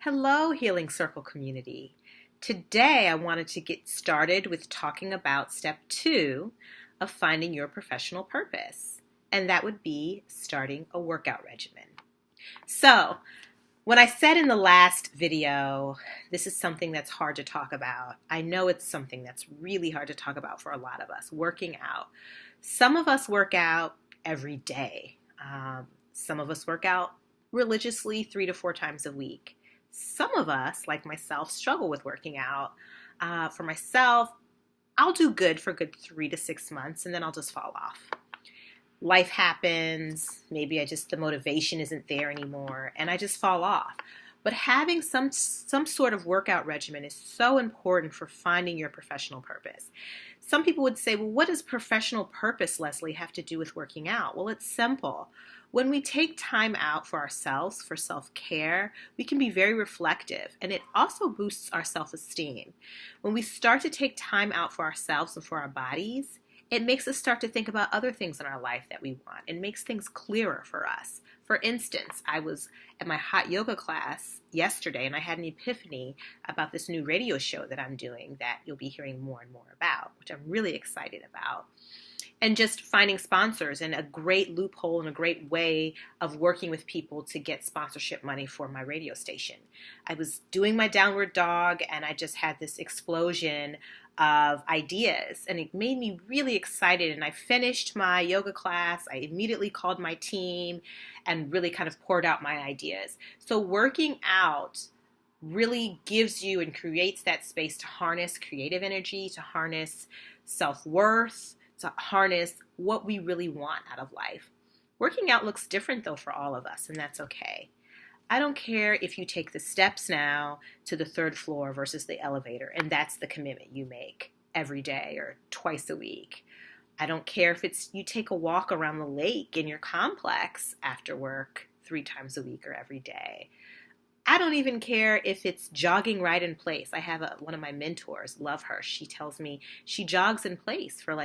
Hello, Healing Circle community. Today, I wanted to get started with talking about step 2 of finding your professional purpose, and that would be starting a workout regimen. So, when I said in the last video, this is something that's hard to talk about. I know it's something that's really hard to talk about for a lot of us, working out. Some of us work out every day. Some of us work out religiously 3 to 4 times a week. Some of us, like myself, struggle with working out. For myself, I'll do good for a good 3 to 6 months, and then I'll just fall off. Life happens, maybe the motivation isn't there anymore, and I just fall off. But having some sort of workout regimen is so important for finding your professional purpose. Some people would say, well, what does professional purpose, Leslie, have to do with working out? Well, it's simple. When we take time out for ourselves, for self-care, we can be very reflective, and it also boosts our self-esteem. When we start to take time out for ourselves and for our bodies, it makes us start to think about other things in our life that we want. It makes things clearer for us. For instance, I was at my hot yoga class yesterday, and I had an epiphany about this new radio show that I'm doing that you'll be hearing more and more about, which I'm really excited about. And just finding sponsors and a great loophole and a great way of working with people to get sponsorship money for my radio station. I was doing my downward dog, and I just had this explosion of ideas, and it made me really excited. And I finished my yoga class. I immediately called my team and really kind of poured out my ideas. So working out really gives you and creates that space to harness creative energy, to harness self-worth, to harness what we really want out of life. Working out looks different though for all of us, and that's okay. I don't care if you take the steps now to the 3rd floor versus the elevator, and that's the commitment you make every day or twice a week. I don't care if it's you take a walk around the lake in your complex after work 3 times a week or every day. I don't even care if it's jogging right in place. I have one of my mentors, love her. She tells me she jogs in place for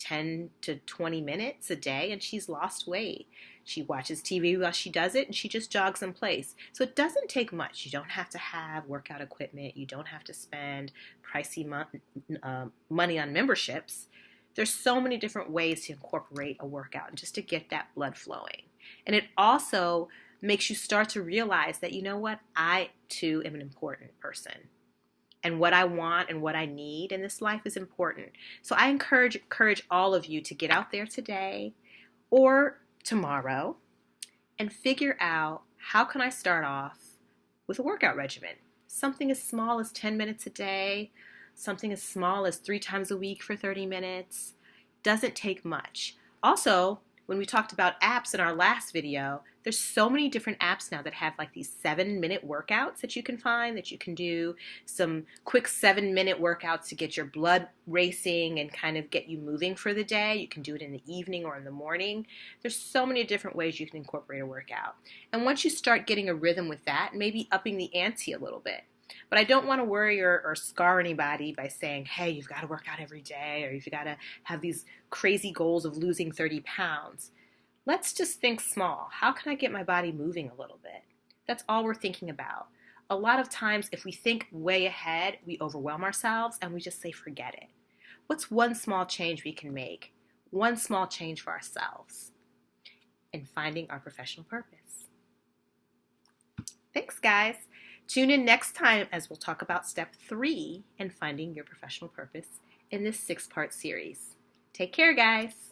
10 to 20 minutes a day, and she's lost weight. She watches TV while she does it, and she just jogs in place. So it doesn't take much. You don't have to have workout equipment. You don't have to spend pricey money on memberships. There's so many different ways to incorporate a workout and just to get that blood flowing. And it also makes you start to realize that, you know what, I too am an important person. And what I want and what I need in this life is important. So I encourage all of you to get out there today or tomorrow and figure out, how can I start off with a workout regimen? Something as small as 10 minutes a day, something as small as 3 times a week for 30 minutes. Doesn't take much. Also, when we talked about apps in our last video, there's so many different apps now that have these 7-minute workouts that you can find, that you can do some quick 7-minute workouts to get your blood racing and kind of get you moving for the day. You can do it in the evening or in the morning. There's so many different ways you can incorporate a workout. And once you start getting a rhythm with that, maybe upping the ante a little bit. But I don't want to worry or scar anybody by saying, hey, you've got to work out every day, or you've got to have these crazy goals of losing 30 pounds. Let's just think small. How can I get my body moving a little bit? That's all we're thinking about. A lot of times, if we think way ahead, we overwhelm ourselves and we just say, forget it. What's one small change we can make? One small change for ourselves in finding our professional purpose. Thanks, guys. Tune in next time as we'll talk about step 3 in finding your professional purpose in this 6-part series. Take care, guys.